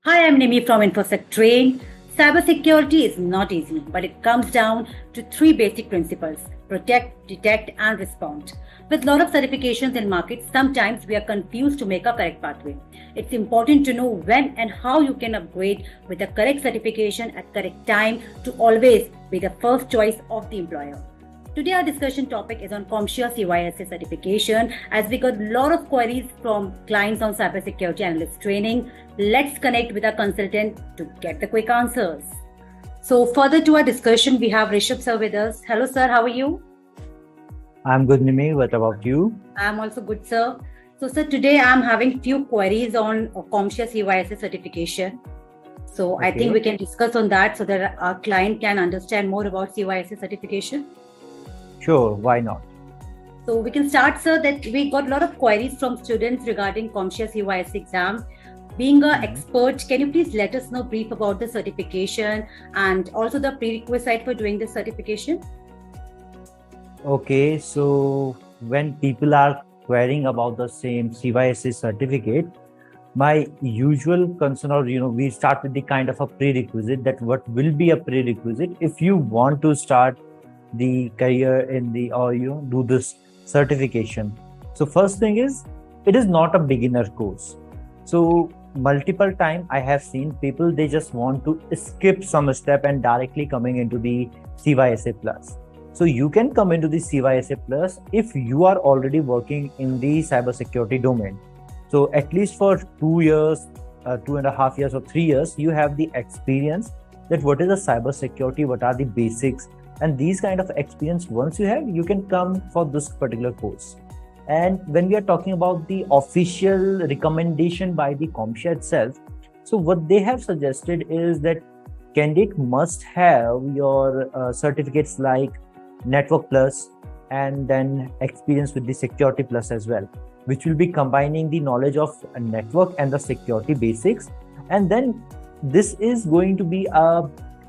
Hi, I'm Nimi from InfosecTrain. Cybersecurity is not easy, but it comes down to three basic principles: protect, detect, and respond. With a lot of certifications in markets, sometimes we are confused to make a correct pathway. It's important to know when and how you can upgrade with the correct certification at correct time to always be the first choice of the employer. Today, our discussion topic is on CompTIA CySA certification. As we got a lot of queries from clients on cybersecurity analyst training, let's connect with our consultant to get the quick answers. So, further to our discussion, we have Rishabh sir with us. Hello, sir. How are you? I'm good, Nimi. What about you? I'm also good, sir. So, sir, today I'm having few queries on CompTIA CySA certification. So, I think Okay. we can discuss on that so that our client can understand more about CySA certification. Sure, why not? So we can start, sir, that we got a lot of queries from students regarding CompTIA CySA exam. Being an expert, can you please let us know brief about the certification and also the prerequisite for doing this certification? Okay, so when people are querying about the same CYSA certificate, my usual concern, or we start with the kind of a prerequisite, that what will be a prerequisite if you want to start the career in the, or do this certification. So first thing is, it is not a beginner course. So multiple time I have seen people, they just want to skip some step and directly coming into the CYSA plus. So you can come into the CYSA plus if you are already working in the cybersecurity domain. So at least for 2 years, 2.5 years or 3 years, you have the experience that what is a cybersecurity, what are the basics, and these kind of experience. Once you have, you can come for this particular course. And when we are talking about the official recommendation by the CompTIA itself, so what they have suggested is that candidate must have your certificates like Network Plus and then experience with the Security Plus as well, which will be combining the knowledge of a network and the security basics. And then this is going to be a,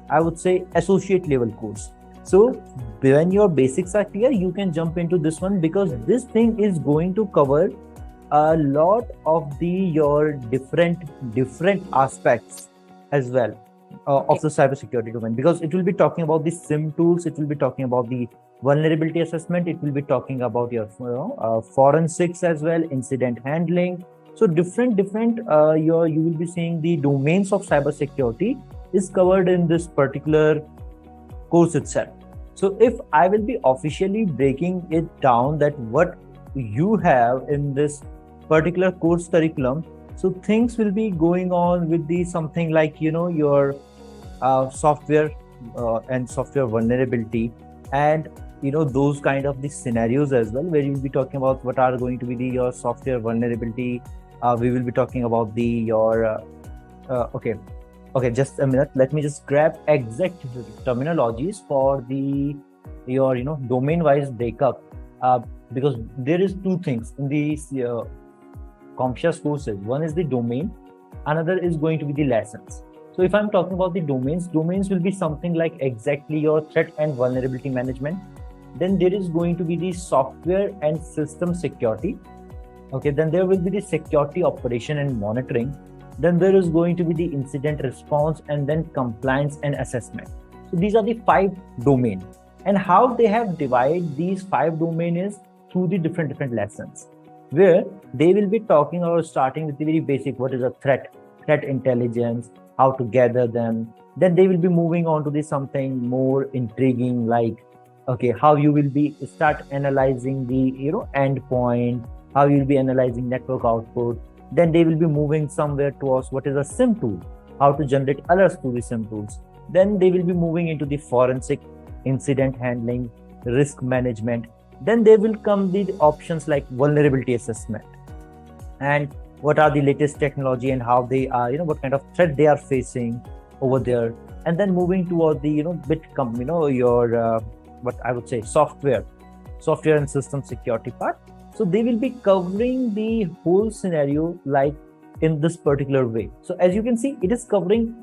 I would say, associate level course. So when your basics are clear, you can jump into this one, because this thing is going to cover a lot of your different aspects as well of the cybersecurity domain, because it will be talking about the SIM tools, it will be talking about the vulnerability assessment, it will be talking about your forensics as well, incident handling. So different you will be seeing the domains of cybersecurity is covered in this particular course itself. So if I will be officially breaking it down, that what you have in this particular course curriculum, so things will be going on with the something like your software and software vulnerability, and those kind of the scenarios as well, where you'll be talking about what are going to be your software vulnerability. We will be talking about your okay, just a minute. Let me just grab exact terminologies for your domain-wise breakup, because there is two things in these CompTIA courses. One is the domain, another is going to be the lessons. So if I'm talking about the domains will be something like exactly your threat and vulnerability management. Then there is going to be the software and system security. Okay, then there will be the security operation and monitoring. Then there is going to be the incident response, and then compliance and assessment. So these are the 5 domains. And how they have divided these 5 domains is through the different lessons, where they will be talking or starting with the very basic, what is a threat intelligence, how to gather them. Then they will be moving on to the something more intriguing, like, okay, how you will be start analyzing the endpoint, how you will be analyzing network output. Then they will be moving somewhere towards what is a SIM tool, how to generate alerts through the SIM tools. Then they will be moving into the forensic, incident handling, risk management. Then there will come the options like vulnerability assessment, and what are the latest technology and how they are, what kind of threat they are facing over there. And then moving toward the your what I would say software and system security part. So they will be covering the whole scenario like in this particular way. So as you can see, it is covering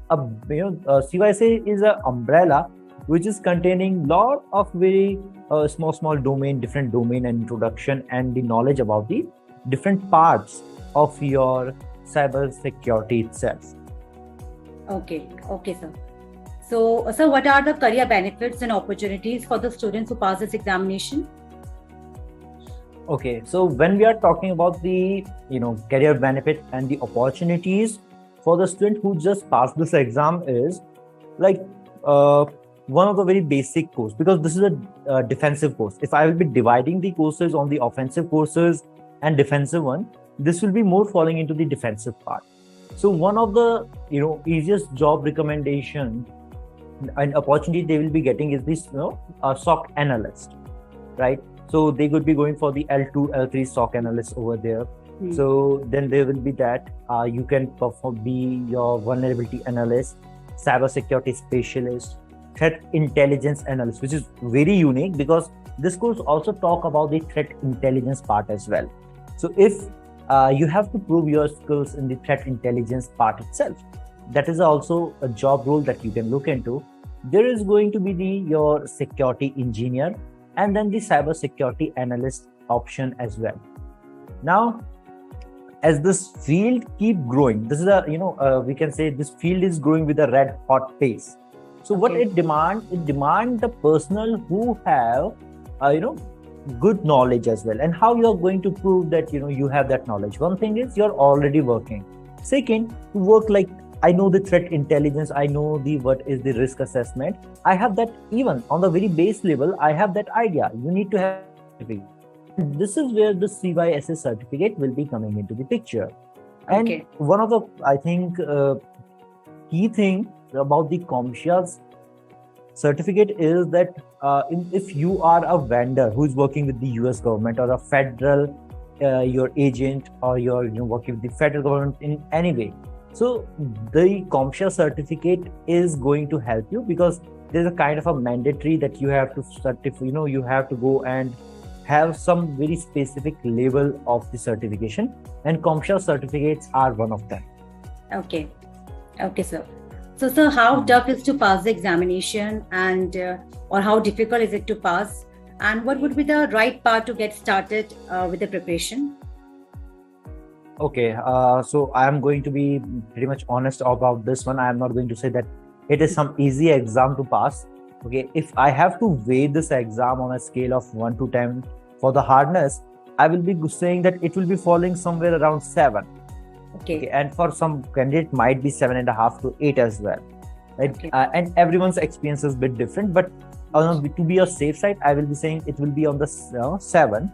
CYSA is an umbrella which is containing lot of very small domain, different domain and introduction, and the knowledge about the different parts of your cyber security itself. Okay, sir. So, sir, what are the career benefits and opportunities for the students who pass this examination? Okay, so when we are talking about the career benefit and the opportunities for the student who just passed this exam is like one of the very basic course, because this is a defensive course. If I will be dividing the courses on the offensive courses and defensive one, this will be more falling into the defensive part. So one of the easiest job recommendation and opportunity they will be getting is this SOC analyst, right? So they could be going for the L2, L3 SOC analyst over there. So then there will be that you can be your vulnerability analyst, cybersecurity specialist, threat intelligence analyst, which is very unique because this course also talk about the threat intelligence part as well. So if you have to prove your skills in the threat intelligence part itself, that is also a job role that you can look into. There is going to be your security engineer and then the cyber security analyst option as well. Now, as this field keep growing, this is we can say this field is growing with a red hot pace. So what it demand the personal who have good knowledge as well. And how you are going to prove that you have that knowledge? One thing is you're already working. Second, to work like I know the threat intelligence, I know what is the risk assessment. I have that even on the very base level, I have that idea. You need to have this is where the CySA certificate will be coming into the picture. And one of the, I think, key thing about the CompTIA certificate is that if you are a vendor who is working with the US government or a federal, your agent or you're working with the federal government in any way, so the CompTIA certificate is going to help you because there's a kind of a mandatory that you have to you have to go and have some very specific level of the certification, and CompTIA certificates are one of them. Okay, sir. So, sir, how tough is to pass the examination, and or how difficult is it to pass, and what would be the right path to get started with the preparation? Okay, so I am going to be pretty much honest about this one. I am not going to say that it is some easy exam to pass. Okay, if I have to weigh this exam on a scale of 1 to 10 for the hardness, I will be saying that it will be falling somewhere around 7. Okay, and for some candidate might be 7.5 to 8 as well. Right? And everyone's experience is a bit different, but to be a safe side, I will be saying it will be on the 7.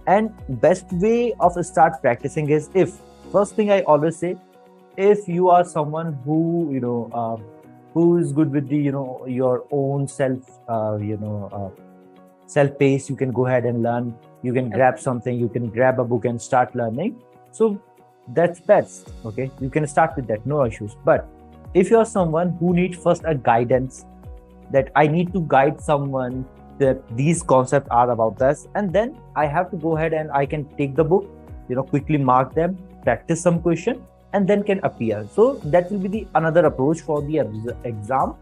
And best way of start practicing is first thing I always say, if you are someone who who is good with the your own self self pace, you can go ahead and learn. You can grab something, you can grab a book and start learning. So that's best. Okay, you can start with that, no issues. But if you are someone who needs first a guidance, that I need to guide someone that these concepts are about this, and then I have to go ahead and I can take the book, quickly mark them, practice some question, and then can appear. So that will be the another approach for the exam,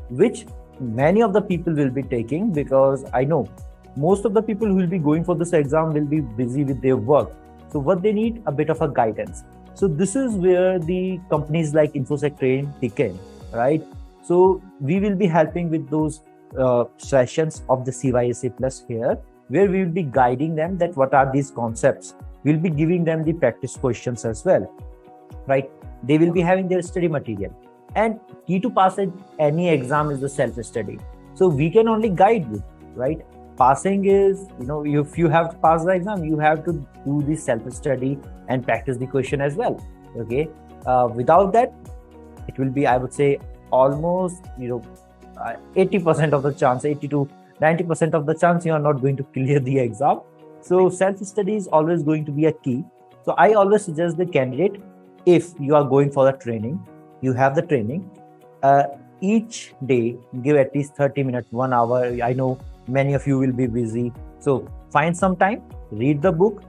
which many of the people will be taking, because I know most of the people who will be going for this exam will be busy with their work. So what they need, a bit of a guidance. So this is where the companies like InfosecTrain kick in, right? So we will be helping with those sessions of the CySA Plus here, where we will be guiding them that what are these concepts. We'll be giving them the practice questions as well, right? They will be having their study material. And key to passing any exam is the self-study. So we can only guide you, right? Passing is, if you have to pass the exam, you have to do the self-study and practice the question as well, okay? Without that, it will be, I would say, almost, 80% of the chance, 80 to 90% of the chance you are not going to clear the exam. So self-study is always going to be a key. So I always suggest the candidate, if you are going for the training, you have the training, each day give at least 30 minutes, 1 hour. I know many of you will be busy. So find some time, read the book,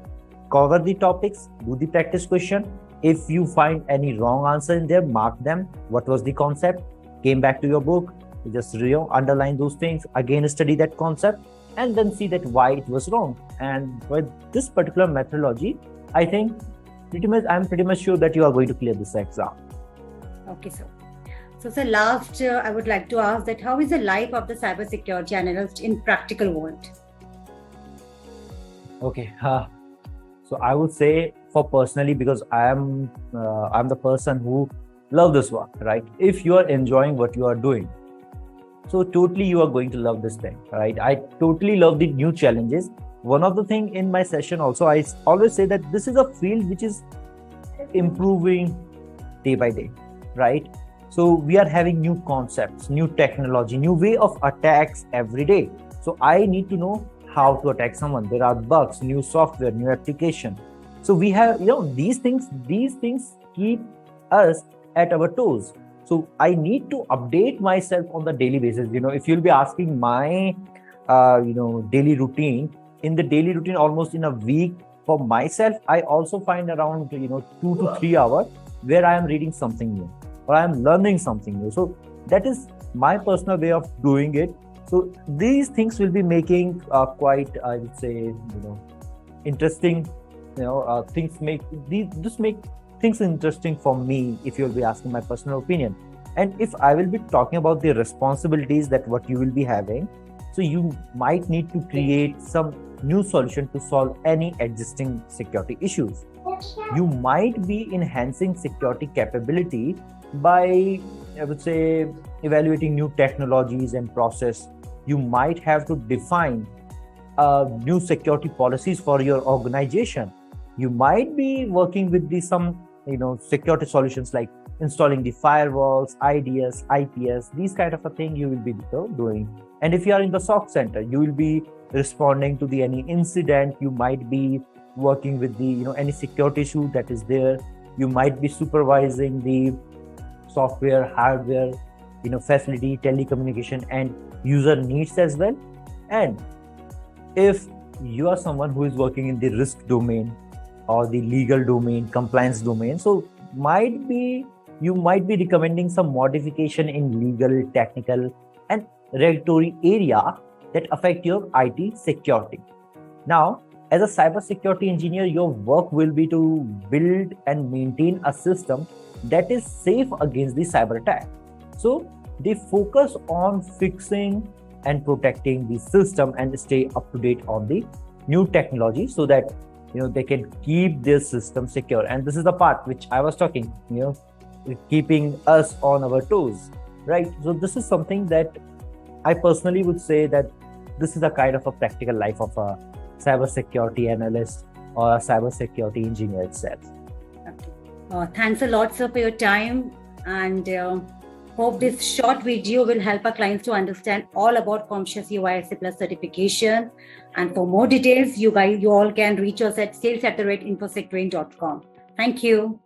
cover the topics, do the practice question. If you find any wrong answer in there, mark them. What was the concept? Came back to your book, just underline those things, again study that concept, and then see that why it was wrong. And with this particular methodology, I think I'm pretty much sure that you are going to clear this exam. Okay, sir. So, sir, last, I would like to ask that how is the life of the cybersecurity analyst in practical world? Okay, so I would say for personally, because I'm the person who love this work, right? If you are enjoying what you are doing, so totally you are going to love this thing, right? I totally love the new challenges. One of the thing in my session also, I always say that this is a field which is improving day by day, right? So we are having new concepts, new technology, new way of attacks every day. So I need to know how to attack someone. There are bugs, new software, new application. So we have, these things keep us at our toes. So I need to update myself on the daily basis. If you'll be asking my, daily routine, in the daily routine, almost in a week for myself, I also find around, 2 to 3 hours where I am reading something new or I am learning something new. So that is my personal way of doing it. So these things will be making quite, I would say, interesting. Things make things interesting for me. If you'll be asking my personal opinion, and if I will be talking about the responsibilities that what you will be having, so you might need to create some new solution to solve any existing security issues. You might be enhancing security capability by, I would say, evaluating new technologies and process. You might have to define new security policies for your organization. You might be working with some security solutions like installing the firewalls, IDS, IPS, these kind of a thing you will be doing. And if you are in the SOC center, you will be responding to any incident. You might be working with any security issue that is there. You might be supervising the software, hardware, facility, telecommunication, and user needs as well. And if you are someone who is working in the risk domain or the legal domain, compliance domain, so you might be recommending some modification in legal, technical, and regulatory area that affect your IT security. Now, as a cybersecurity engineer, your work will be to build and maintain a system that is safe against the cyber attack. So they focus on fixing and protecting the system and stay up to date on the new technology so that they can keep their system secure. And this is the part which I was talking, keeping us on our toes, right? So this is something that I personally would say that this is a kind of a practical life of a cybersecurity analyst or a cybersecurity engineer itself. Thanks a lot, sir, for your time, and hope this short video will help our clients to understand all about CompTIA CySA Plus certification. And for more details, you all can reach us at sales@infosectrain.com. Thank you.